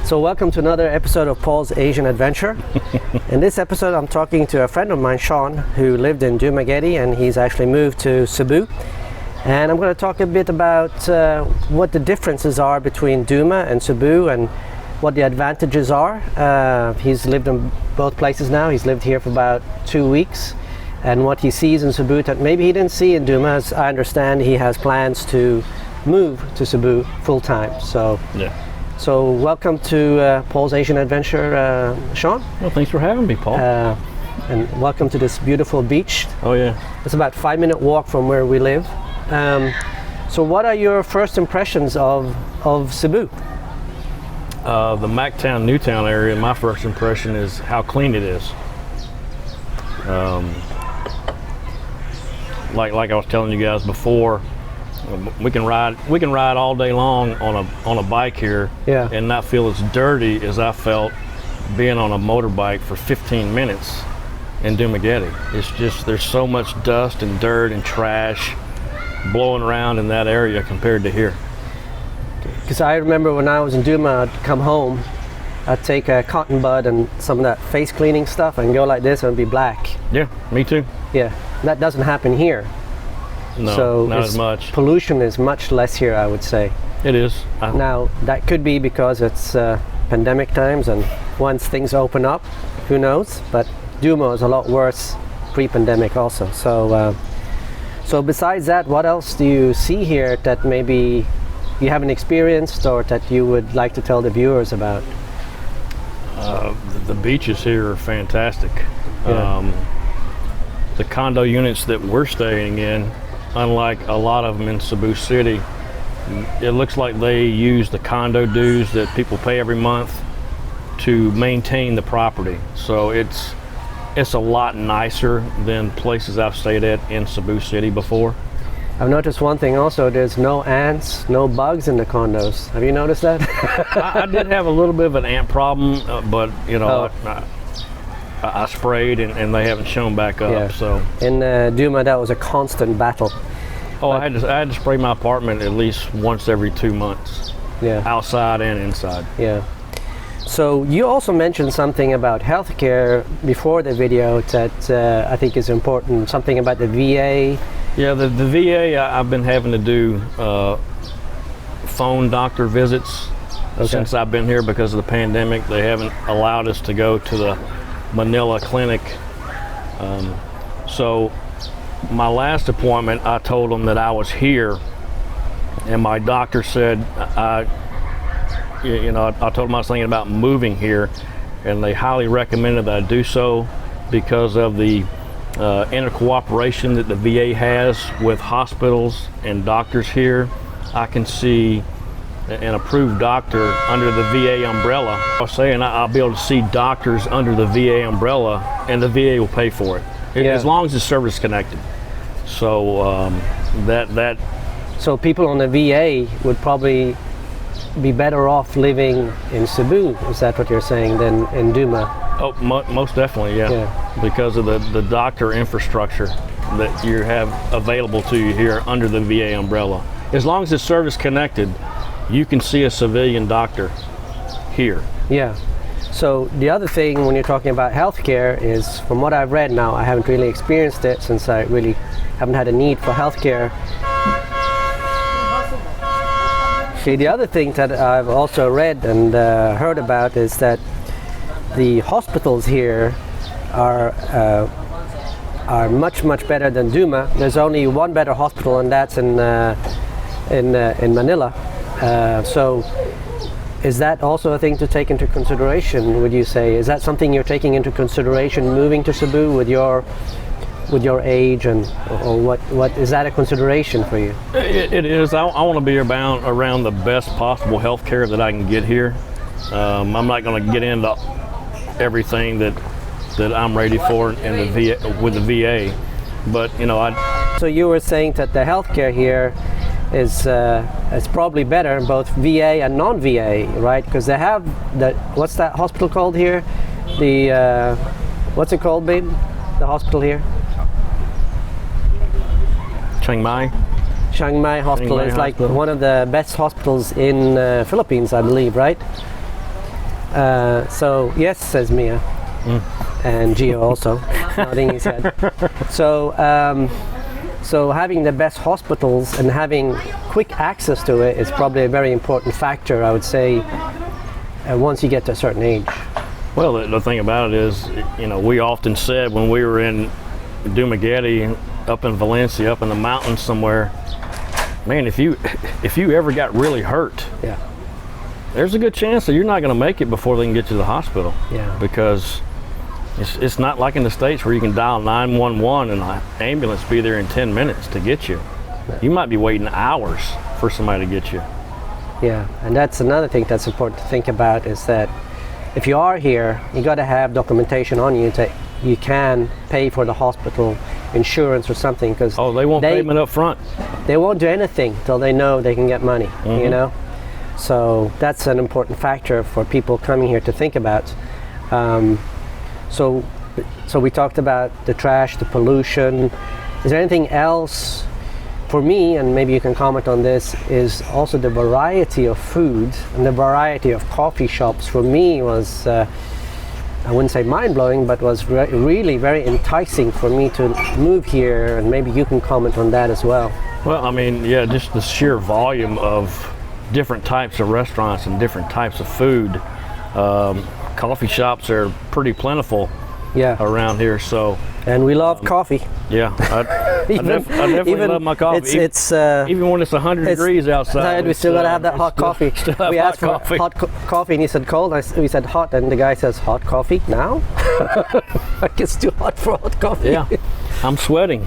So welcome to another episode of Paul's Asian Adventure. In this episode I'm talking to a friend of mine, Sean, who lived in Dumaguete, and he's actually moved to Cebu. And I'm going to talk a bit about what the differences are between Duma and Cebu and what the advantages are. He's lived in both places now. He's lived here for about 2 weeks, and what he sees in Cebu that maybe he didn't see in Duma. As I understand, he has plans to move to Cebu full time. So So welcome to Paul's Asian Adventure, Sean. Well, thanks for having me, Paul. And welcome to this beautiful beach. Oh yeah. It's about a 5-minute walk from where we live. So what are your first impressions of Cebu? The Mactown, Newtown area, my first impression is how clean it is. Like I was telling you guys before, we can ride all day long on a bike here, and not feel as dirty as I felt being on a motorbike for 15 minutes in Dumaguete. It's just, there's so much dust and dirt and trash blowing around in that area compared to here. Because I remember when I was in Duma, I'd come home, I'd take a cotton bud and some of that face cleaning stuff and go like this and it'd be black. Yeah, me too. Yeah, that doesn't happen here. No, so not as much. Pollution is much less here, I would say. It is. Now, that could be because it's pandemic times, and once things open up, who knows? But Duma is a lot worse pre-pandemic also. So besides that, what else do you see here that maybe you haven't experienced or that you would like to tell the viewers about? The beaches here are fantastic. Yeah. The condo units that we're staying in, unlike a lot of them in Cebu City, it looks like they use the condo dues that people pay every month to maintain the property. So it's a lot nicer than places I've stayed at in Cebu City before. I've noticed one thing also, there's no ants, no bugs in the condos. Have you noticed that? I did have a little bit of an ant problem, but you know, I sprayed and they haven't shown back up. Yeah. So in Duma, that was a constant battle. Oh, I had to spray my apartment at least once every 2 months. Yeah. Outside and inside. Yeah. So you also mentioned something about healthcare before the video that I think is important. Something about the VA. Yeah, the VA. I've been having to do phone doctor visits since I've been here because of the pandemic. They haven't allowed us to go to the Manila clinic. So my last appointment, I told them that I was here, and my doctor said, I told them I was thinking about moving here, and they highly recommended that I do so because of the intercooperation that the VA has with hospitals and doctors here. I can see an approved doctor under the VA umbrella. I was saying I'll be able to see doctors under the VA umbrella, and the VA will pay for it, as long as it's service connected. So So people on the VA would probably be better off living in Cebu, is that what you're saying, than in Duma? Oh, most definitely, yeah. Because of the doctor infrastructure that you have available to you here under the VA umbrella. As long as it's service connected, you can see a civilian doctor here. Yeah. So the other thing when you're talking about healthcare is, from what I've read now, I haven't really experienced it since I really haven't had a need for healthcare. See, the other thing that I've also read and heard about is that the hospitals here are much better than Duma. There's only one better hospital, and that's in Manila. So is that also a thing to take into consideration, would you say? Is that something you're taking into consideration moving to Cebu with your age, or what is that a consideration for you? It is. I want to be around the best possible health care that I can get here. I'm not going to get into everything that I'm ready for in the VA, with the VA, but So you were saying that the healthcare here is probably better in both VA and non-VA, right? Because they have what's that hospital called here? What's it called, babe? The hospital here? Chiang Mai Hospital is like one of the best hospitals in Philippines, I believe, right? So yes, says Mia, and Gio also nodding his head. So having the best hospitals and having quick access to it is probably a very important factor, I would say, once you get to a certain age. Well, the thing about it is, we often said when we were in Dumaguete, up in Valencia, up in the mountains somewhere, man, if you ever got really hurt, Yeah. there's a good chance that you're not going to make it before they can get you to the hospital. Yeah. Because it's not like in the States where you can dial 911 and an ambulance be there in 10 minutes to get you. You might be waiting hours for somebody to get you. Yeah, and that's another thing that's important to think about, is that if you are here, you got to have documentation on you that you can pay for the hospital insurance or something, because They won't payment up front. They won't do anything till they know they can get money, So that's an important factor for people coming here to think about. So we talked about the trash, the pollution. Is there anything else? For me, and maybe you can comment on this, is also the variety of food and the variety of coffee shops. For me was, I wouldn't say mind-blowing, but was really very enticing for me to move here, and maybe you can comment on that as well. Well, I mean, yeah, just the sheer volume of different types of restaurants and different types of food. Coffee shops are pretty plentiful around here, so. And we love coffee. Yeah, I definitely love my coffee. Even when it's 100 degrees outside. We still gotta have that hot coffee. We asked for hot coffee, and he said cold. We said hot, and the guy says, hot coffee now? Like it's too hot for hot coffee. Yeah, I'm sweating.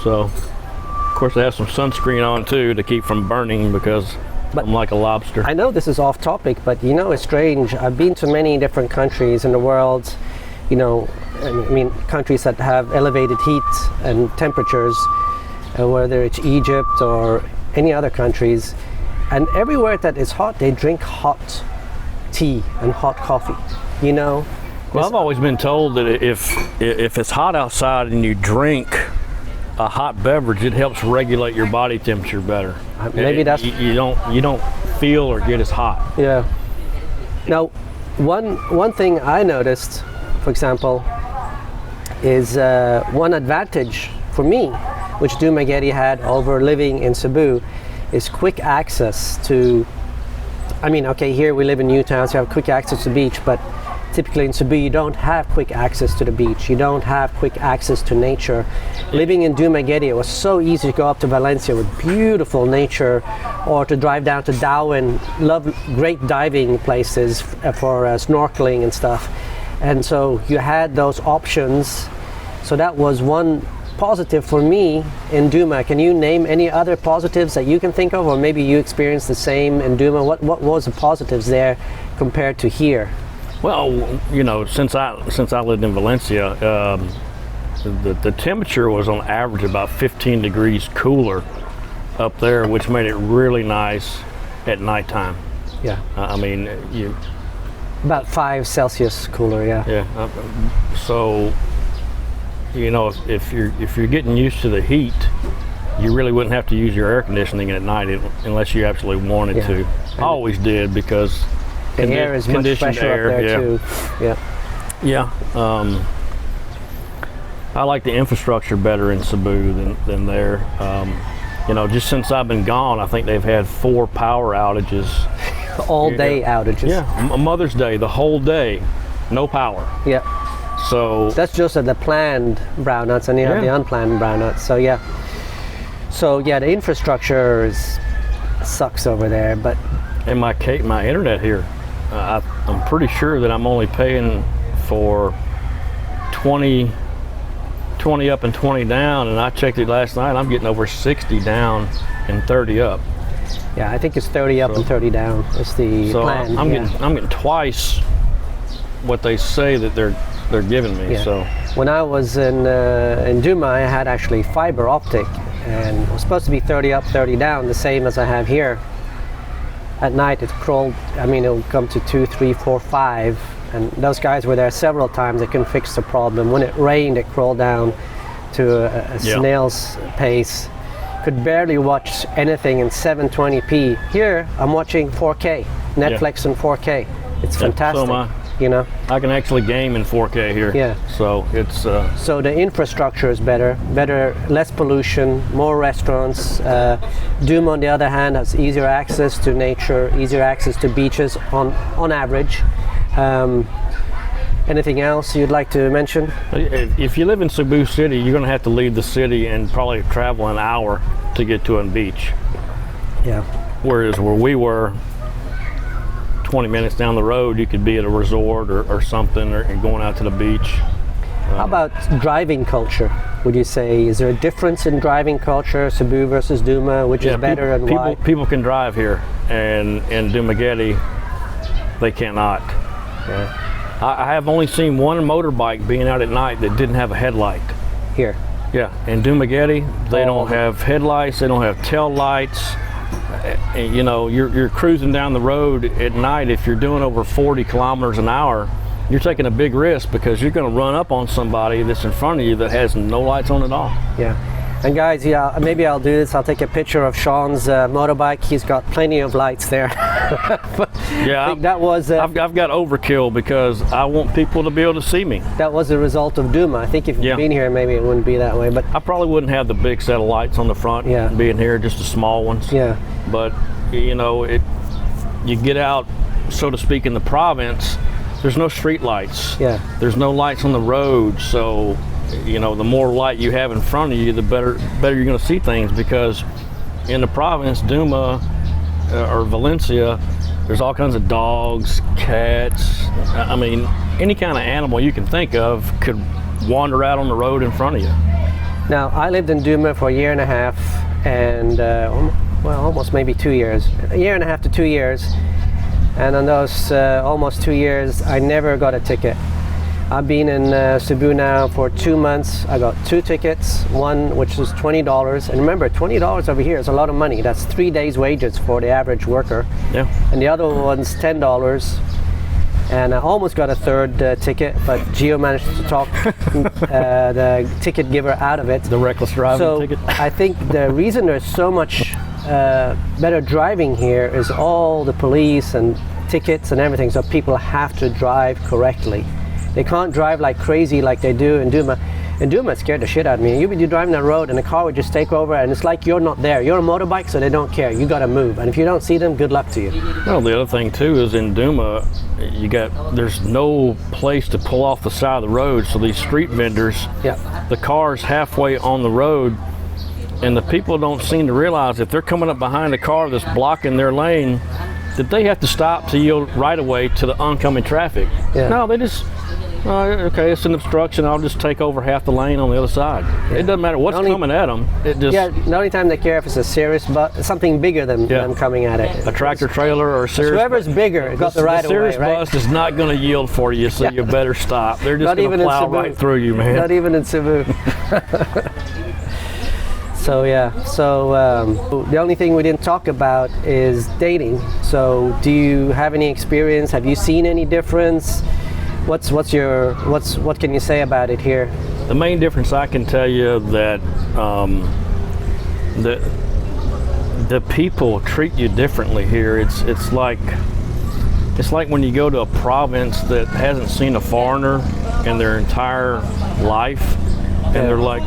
So, of course, I have some sunscreen on too to keep from burning, because I'm like a lobster. I know this is off topic, but it's strange. I've been to many different countries in the world, I mean, countries that have elevated heat and temperatures, whether it's Egypt or any other countries, and everywhere that is hot, they drink hot tea and hot coffee, Well, I've always been told that if it's hot outside and you drink a hot beverage, it helps regulate your body temperature better. Maybe that's you don't feel or get as hot. Yeah. Now, one thing I noticed, for example, is one advantage for me, which Dumaguete had over living in Cebu, is quick access to. I mean, okay, here we live in Newtown, so you have quick access to the beach, but typically in Cebu you don't have quick access to the beach. You don't have quick access to nature. Living in Dumaguete, it was so easy to go up to Valencia with beautiful nature, or to drive down to Darwin, great diving places for snorkeling and stuff. And so you had those options. So that was one positive for me in Duma. Can you name any other positives that you can think of, or maybe you experienced the same in Duma? What was the positives there compared to here? Well, since I lived in Valencia, the temperature was on average about 15 degrees cooler up there, which made it really nice at nighttime. Yeah. I mean, about 5 Celsius cooler, yeah. Yeah. So, if you're getting used to the heat, you really wouldn't have to use your air conditioning at night unless you absolutely wanted to. I always did, because the air is much fresher up there too. Yeah. Yeah. I like the infrastructure better in Cebu than there. Just since I've been gone, I think they've had 4 power outages. All day outages. Yeah, Mother's Day, the whole day, no power. Yeah. So that's just the planned brownouts, and you have the unplanned brownouts. So yeah. The infrastructure sucks over there, but. And my internet here, I'm pretty sure that I'm only paying for 20 up and 20 down, and I checked it last night. I'm getting over 60 down and 30 up. Yeah, I think it's 30 up and 30 down. It's the plan. I'm getting twice what they say that they're giving me. Yeah. So when I was in Duma, I had actually fiber optic, and it was supposed to be 30 up, 30 down, the same as I have here. At night it crawled. I mean, it would come to 2, 3, 4, 5, and those guys were there several times. They couldn't fix the problem. When it rained, it crawled down to a snail's pace. Could barely watch anything in 720p. Here I'm watching 4K, Netflix in 4K. It's fantastic. You know, I can actually game in 4K here. Yeah. So it's so the infrastructure is better, less pollution, more restaurants. Duma, on the other hand, has easier access to nature, easier access to beaches on average. Anything else you'd like to mention? If you live in Cebu City, you're going to have to leave the city and probably travel an hour to get to a beach. Yeah. Whereas where we were, 20 minutes down the road, you could be at a resort or something, or going out to the beach. How about driving culture? Would you say, is there a difference in driving culture, Cebu versus Duma, which is better and why? People can drive here, and in Dumaguete, they cannot. Yeah. I have only seen one motorbike being out at night that didn't have a headlight. Here? Yeah, in Dumaguete, they don't have headlights, they don't have tail lights. You know, you're cruising down the road at night. If you're doing over 40 kilometers an hour, you're taking a big risk because you're going to run up on somebody that's in front of you that has no lights on at all. Yeah. And guys, yeah, maybe I'll do this. I'll take a picture of Sean's motorbike. He's got plenty of lights there. Yeah, I think that was. I've got overkill because I want people to be able to see me. That was the result of Duma. I think if you'd been here, maybe it wouldn't be that way. But I probably wouldn't have the big set of lights on the front. Yeah. Being here, just the small ones. Yeah. But you know, you get out, so to speak, in the province. There's no street lights. Yeah. There's no lights on the road, so you know, the more light you have in front of you, the better you're going to see things, because in the province, Duma or Valencia, there's all kinds of dogs, cats. I mean, any kind of animal you can think of could wander out on the road in front of you. Now, I lived in Duma for a year and a half, and well, almost maybe 2 years. A year and a half to 2 years. And in those almost 2 years, I never got a ticket. I've been in Cebu now for 2 months. I got 2 tickets, one which was $20. And remember, $20 over here is a lot of money. That's 3 days' wages for the average worker. Yeah. And the other one's $10. And I almost got a third ticket, but Gio managed to talk the ticket giver out of it. The reckless driving ticket. So I think the reason there's so much better driving here is all the police and tickets and everything, so people have to drive correctly. They can't drive like crazy like they do in Duma. In Duma, it scared the shit out of me. You're driving down the road and the car would just take over, and it's like you're not there. You're a motorbike, so they don't care. You got to move, and if you don't see them, good luck to you. Well, the other thing too is in Duma, there's no place to pull off the side of the road, so these street vendors, the car's halfway on the road, and the people don't seem to realize if they're coming up behind a car that's blocking their lane, that they have to stop to yield right away to the oncoming traffic. Yeah. No, they just, okay, it's an obstruction, I'll just take over half the lane on the other side. Yeah. It doesn't matter what's coming at them. It just, the only time they care if it's a serious something bigger than them coming at it. A tractor trailer or a serious whoever's bigger got the right of way, right? The serious bus is not going to yield for you, so you better stop. They're just going to plow right through you, man. Not even in Cebu. So the only thing we didn't talk about is dating. So do you have any experience? Have you seen any difference? What can you say about it here? The main difference I can tell you that the people treat you differently here. It's like when you go to a province that hasn't seen a foreigner in their entire life, and they're like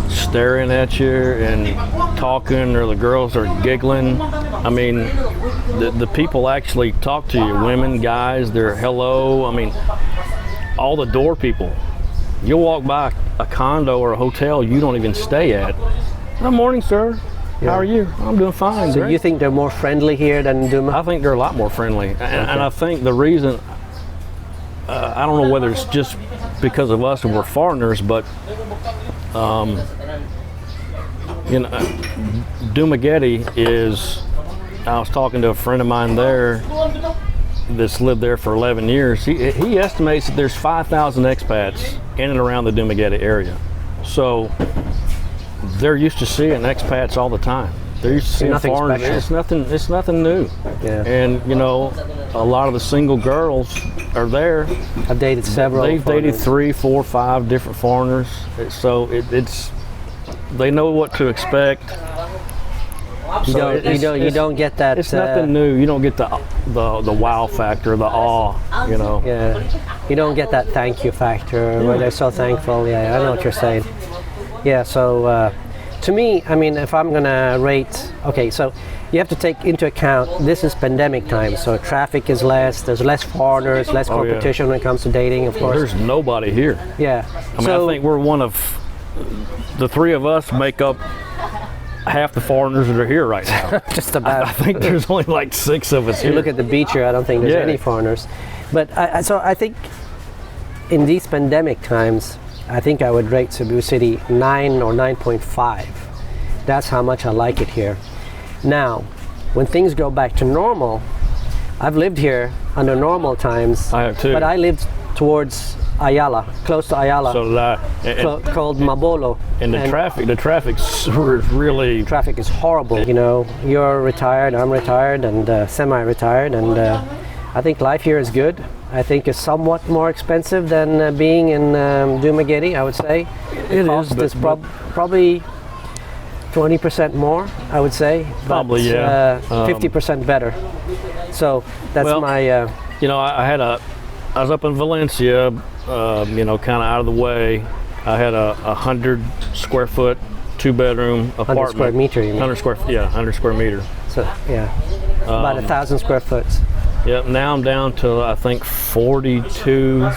staring at you and talking, or the girls are giggling. I mean, the people actually talk to you, women, guys, they're hello. I mean, all the door people. You'll walk by a condo or a hotel you don't even stay at. Good morning, sir. Yeah. How are you? I'm doing fine. So great. You think they're more friendly here than Duma? I think they're a lot more friendly. And I think the reason, I don't know whether it's just because of us and we're foreigners, but you know, Dumaguete is, I was talking to a friend of mine there that's lived there for 11 years. He estimates that there's 5,000 expats in and around the Dumaguete area. So they're used to seeing expats all the time. They're used to seeing foreigners. It's nothing new. Yeah. And you know, a lot of the single girls are there. I've dated several. They've dated 3, 4, 5 different foreigners. So it's they know what to expect. You don't get that. It's nothing new. You don't get the wow factor, the awe. You know. Yeah, you don't get that thank you factor where they're so thankful. Yeah, I know what you're saying. Yeah, so to me, I mean, if I'm gonna rate, okay, so you have to take into account this is pandemic time, so traffic is less. There's less foreigners, less competition when it comes to dating, of course. There's nobody here. Yeah. I mean, I think we're one of the three of us make up half the foreigners that are here right now. Just about. I think there's only like 6 of us You here. look at the beach here, I don't think there's any foreigners. But so I think in these pandemic times, I think I would rate Cebu City 9 or 9.5. That's how much I like it here. Now, when things go back to normal, I've lived here under normal times. I have too. But I lived towards Ayala, close to Ayala. So did I. Called Mabolo. And the traffic's really... Traffic is horrible. You know, you're retired, I'm retired, and semi-retired, and I think life here is good. I think it's somewhat more expensive than being in Dumaguete, I would say. It Cost is, but probably 20% more, I would say. Probably, but, yeah. 50% better. So that's my... you know, I was up in Valencia, you know, kind of out of the way. I had a 100 square foot, 2-bedroom apartment. 100 square meter, you mean? 100 square meter. So, yeah, about 1,000 square foot. Yep, now I'm down to, I think, 42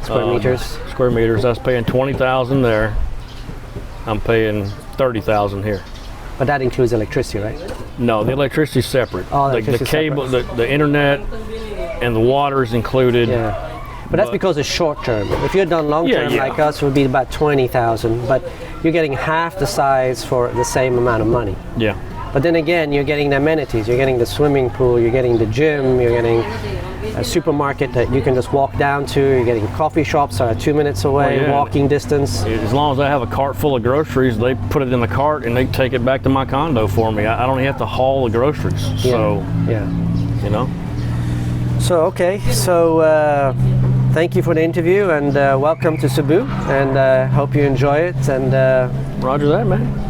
square meters. I was paying $20,000 there. I'm paying $30,000 here. But that includes electricity, right? No, the electricity's separate. Oh, the cable, the internet, and the water is included. Yeah. But that's because it's short term. If you're done long term like us, it would be about 20,000. But you're getting half the size for the same amount of money. Yeah. But then again, you're getting the amenities. You're getting the swimming pool. You're getting the gym. You're getting a supermarket that you can just walk down to. You're getting coffee shops that are 2 minutes away, walking distance. As long as I have a cart full of groceries, they put it in the cart and they take it back to my condo for me. I don't have to haul the groceries. So, you know. So, okay. So, thank you for the interview and welcome to Cebu. And hope you enjoy it. And Roger that, man.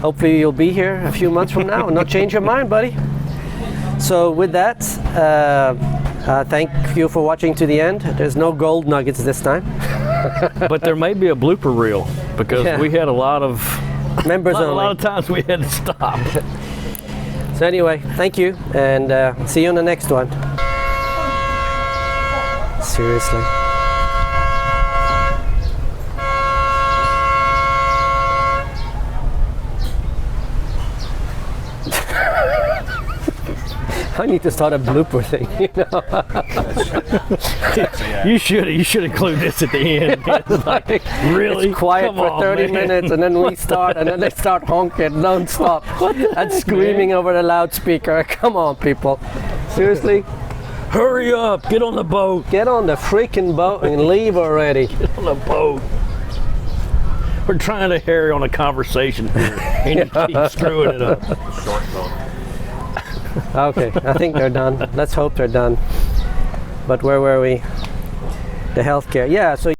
Hopefully you'll be here a few months from now and not change your mind, buddy. So with that, thank you for watching to the end. There's no gold nuggets this time. But there may be a blooper reel because we had a lot of members only. A lot of times we had to stop. So anyway, thank you and see you on the next one. Seriously. I need to start a blooper thing, you know. You should include this at the end. Like, really? It's quiet for 30 minutes and then we start and then they start honking non-stop and screaming over the loudspeaker. Come on, people. Seriously? Hurry up, get on the boat. Get on the freaking boat and leave already. Get on the boat. We're trying to carry on a conversation here and you keep screwing it up. Okay, I think they're done. Let's hope they're done. But where were we? The healthcare. Yeah, so